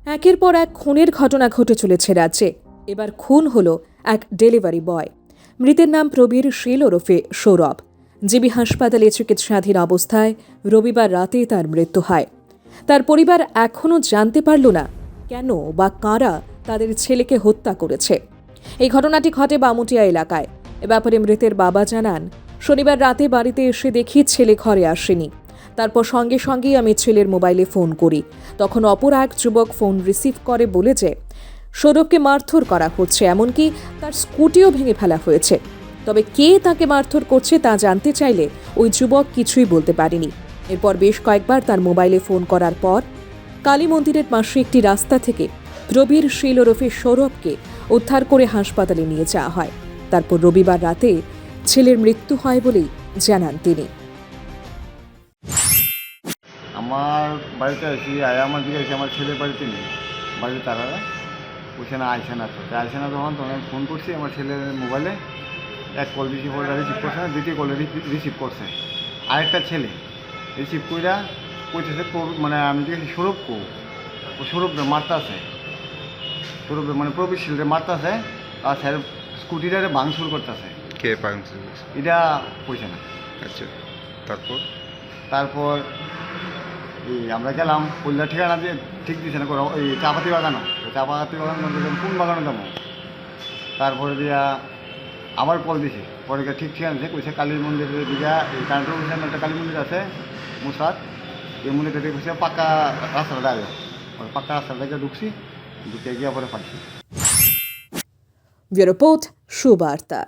একের পর এক খুনের ঘটনা ঘটে চলেছে রাজ্যে। এবার খুন হলো এক ডেলিভারি বয়। মৃতের নাম প্রবীর শীল ওরফে সৌরভ। জিবি হাসপাতালে চিকিৎসাধীন অবস্থায় রবিবার রাতে তার মৃত্যু হয়। তার পরিবার এখনও জানতে পারল না কেন বা কারা তাদের ছেলেকে হত্যা করেছে। এই ঘটনাটি ঘটে বামুটিয়া এলাকায়। এ ব্যাপারে মৃতের বাবা জানান, শনিবার রাতে বাড়িতে এসে দেখি ছেলে ঘরে আসেনি। তারপর সঙ্গে সঙ্গেই আমি ছেলের মোবাইলে ফোন করি। তখন অপর এক যুবক ফোন রিসিভ করে বলে যে সৌরভকে মারধর করা হচ্ছে, এমনকি তার স্কুটিও ভেঙে ফেলা হয়েছে। তবে কে তাকে মারধর করছে তা জানতে চাইলে ওই যুবক কিছুই বলতে পারেনি। এরপর বেশ কয়েকবার তার মোবাইলে ফোন করার পর কালী মন্দিরের পাশে একটি রাস্তা থেকে প্রবীর শীল ওরফে সৌরভকে উদ্ধার করে হাসপাতালে নিয়ে যাওয়া হয়। তারপর রবিবার রাতে ছেলের মৃত্যু হয় বলেই জানান তিনি। আমার বাড়িতে আছি, আমার দিকে এসে আমার ছেলের বাড়িতে নেই, বাড়িতে তারা ওখানে আইসে না। তো আইসে না তখন আমি ফোন করছি আমার ছেলের মোবাইলে। এক কল রিসিভ করে রিসিভ করছে না, দ্বিতীয় কলে রিসিভ করছে আরেকটা ছেলে। রিসিভ কইরা কইতেছে মানে আমি দেখেছি সৌরভ ও সৌরভরে মারতে আছে, সৌরভরে মানে প্রবীর শীলরে মারতে আছে, আর স্যার স্কুটিটারে ভাঙচুর করতেছে। কে ভাঙচুর? এটা কইছে না। আচ্ছা, তারপর এই আমরা গেলাম, কল্যাণ ঠিকানা দিয়ে ঠিক দিচ্ছে না, ওই চাপাতি বাগানো, চাপাতি বাগান কোন বাগানো যাবো। তারপরে দিয়া আবার কল দিছে, পরে ঠিক ঠিকানা দিচ্ছে, কইছে কালী মন্দিরের দিকে এই কারেন্টের ওখানে একটা কালী মন্দির আছে মুসাদ, এই মন্দিরটা দিয়ে কইছে পাক্কা রাস্তাটা যাবে। পাক্কা রাস্তাটা ঢুকছি, ঢুকে গিয়ে পরে পাইছি। Bureau report, Subarta.